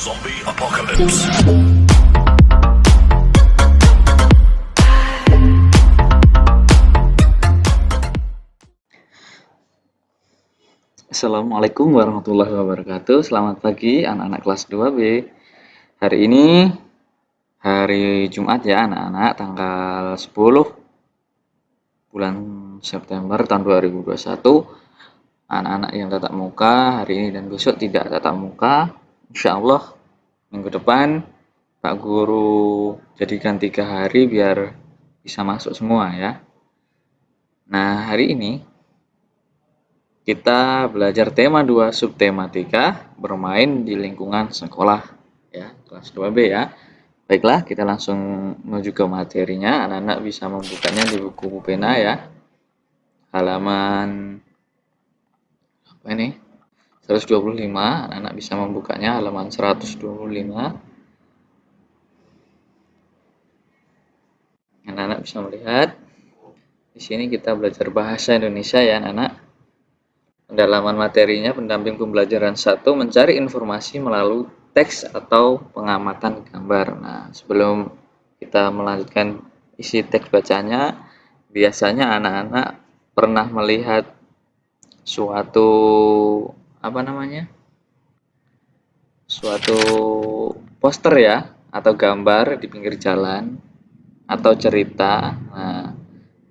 Zombie Apocalypse. Assalamualaikum warahmatullahi wabarakatuh. Selamat pagi anak-anak kelas 2B. Hari ini hari Jumat ya anak-anak, tanggal 10 bulan September tahun 2021. Anak-anak yang tatap muka hari ini dan besok tidak tatap muka. Insya Allah minggu depan Pak Guru jadikan 3 hari biar bisa masuk semua ya. Nah, hari ini kita belajar tema 2 subtema 3 bermain di lingkungan sekolah ya, kelas 2B ya. Baiklah, kita langsung menuju ke materinya. Anak-anak bisa membukanya di buku pena ya. Halaman apa ini? 125. Anak-anak bisa membukanya halaman 125. Anak-anak bisa melihat di sini kita belajar bahasa Indonesia ya, anak-anak. Pendalaman materinya, pendamping pembelajaran 1 mencari informasi melalui teks atau pengamatan gambar. Nah, sebelum kita melanjutkan isi teks bacanya, biasanya anak-anak pernah melihat suatu suatu poster ya, atau gambar di pinggir jalan, atau cerita. Nah,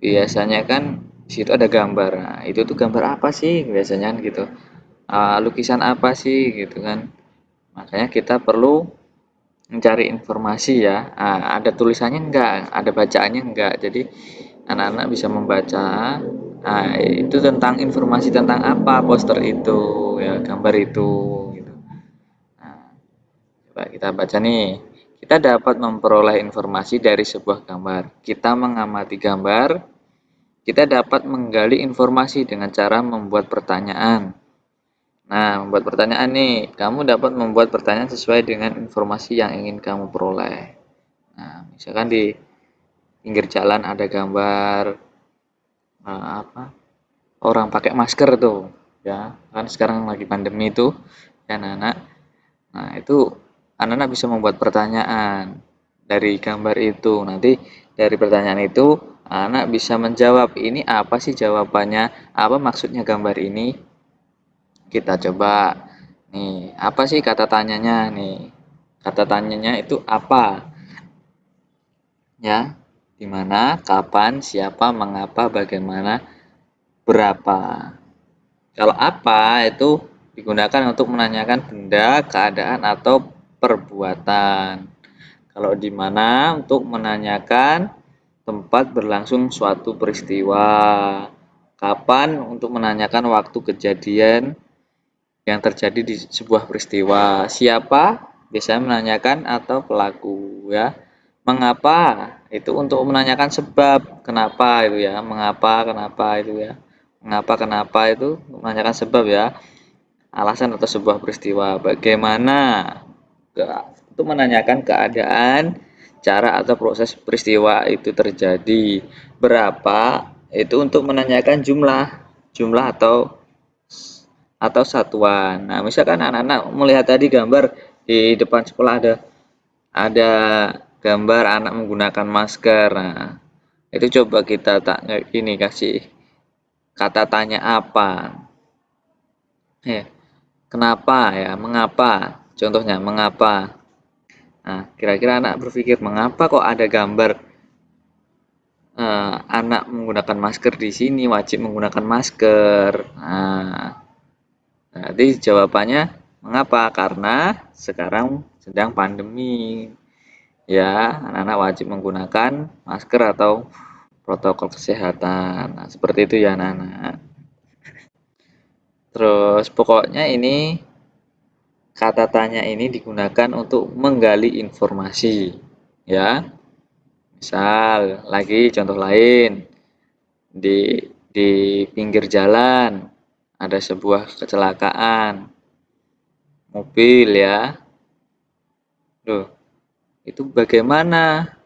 biasanya kan di situ ada gambar. Nah, itu tuh gambar apa sih biasanya gitu. Lukisan apa sih gitu kan. Makanya kita perlu mencari informasi ya. Ada tulisannya enggak, ada bacaannya enggak. Jadi anak-anak bisa membaca itu tentang informasi tentang apa poster itu ya, gambar itu gitu. Nah, coba kita baca nih. Kita dapat memperoleh informasi dari sebuah gambar. Kita mengamati gambar, kita dapat menggali informasi dengan cara membuat pertanyaan. Nah, membuat pertanyaan nih, kamu dapat membuat pertanyaan sesuai dengan informasi yang ingin kamu peroleh. Nah, misalkan di pinggir jalan ada gambar orang pakai masker tuh, ya kan sekarang lagi pandemi tuh, ya anak-anak. Nah, itu anak-anak bisa membuat pertanyaan dari gambar itu. Nanti dari pertanyaan itu, anak bisa menjawab, ini apa sih jawabannya, apa maksudnya gambar ini. Kita coba nih, apa sih kata tanyanya nih? Kata tanyanya itu apa? Ya, di mana, kapan, siapa, mengapa, bagaimana, berapa. Kalau apa itu digunakan untuk menanyakan benda, keadaan, atau perbuatan. Kalau di mana untuk menanyakan tempat berlangsung suatu peristiwa. Kapan untuk menanyakan waktu kejadian yang terjadi di sebuah peristiwa. Siapa biasanya menanyakan atau pelaku ya. Mengapa itu untuk menanyakan sebab, kenapa itu ya, kenapa itu ya. Kenapa itu menanyakan sebab ya, alasan atau sebuah peristiwa. Bagaimana itu menanyakan keadaan, cara atau proses peristiwa itu terjadi. Berapa itu untuk menanyakan jumlah atau satuan. Nah, misalkan anak-anak melihat tadi gambar di depan sekolah ada gambar anak menggunakan masker. Nah, itu coba kita ini kasih kata tanya apa. Kenapa ya, mengapa? Contohnya mengapa? Nah, kira-kira anak berpikir mengapa kok ada gambar anak menggunakan masker di sini, wajib menggunakan masker. Nah, nanti jawabannya mengapa? Karena sekarang sedang pandemi. Ya, anak-anak wajib menggunakan masker atau protokol kesehatan. Nah, seperti itu ya anak-anak. Terus pokoknya ini kata tanya ini digunakan untuk menggali informasi. Ya. Misal, lagi contoh lain. Di pinggir jalan ada sebuah kecelakaan mobil ya. Loh, itu bagaimana?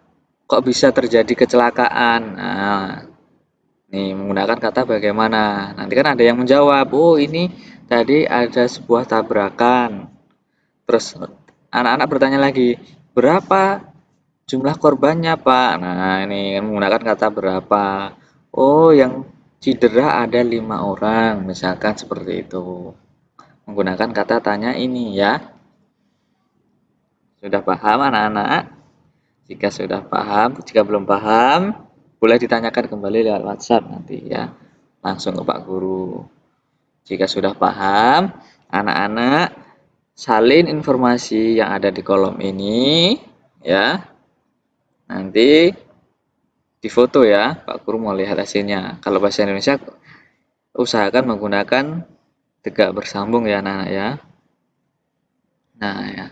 Kok bisa terjadi kecelakaan? Nah, nih menggunakan kata bagaimana. Nanti kan ada yang menjawab, oh ini tadi ada sebuah tabrakan. Terus anak-anak bertanya lagi, berapa jumlah korbannya, Pak? Nah, ini menggunakan kata berapa. Oh, yang cedera ada 5 orang, misalkan seperti itu. Menggunakan kata tanya ini ya. Sudah paham anak-anak? Jika sudah paham, jika belum paham, boleh ditanyakan kembali lewat WhatsApp nanti ya. Langsung ke Pak Guru. Jika sudah paham, anak-anak salin informasi yang ada di kolom ini ya. Nanti difoto ya, Pak Guru mau lihat hasilnya. Kalau bahasa Indonesia usahakan menggunakan tegak bersambung ya anak-anak ya. Nah, ya.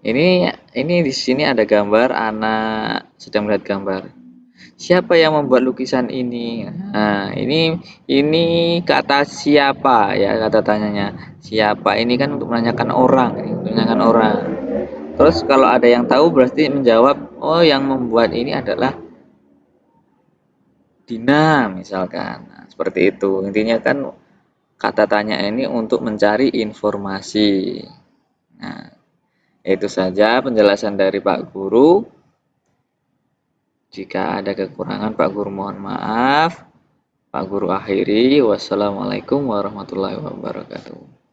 Ini di sini ada gambar anak sedang melihat gambar. Siapa yang membuat lukisan ini? Nah, ini kata siapa ya kata tanyanya. Siapa ini kan untuk menanyakan orang, menanyakan orang. Terus kalau ada yang tahu berarti menjawab, oh yang membuat ini adalah Dina misalkan. Nah, seperti itu. Intinya kan kata tanya ini untuk mencari informasi. Nah, itu saja penjelasan dari Pak Guru. Jika ada kekurangan Pak Guru mohon maaf. Pak Guru akhiri. Wassalamualaikum warahmatullahi wabarakatuh.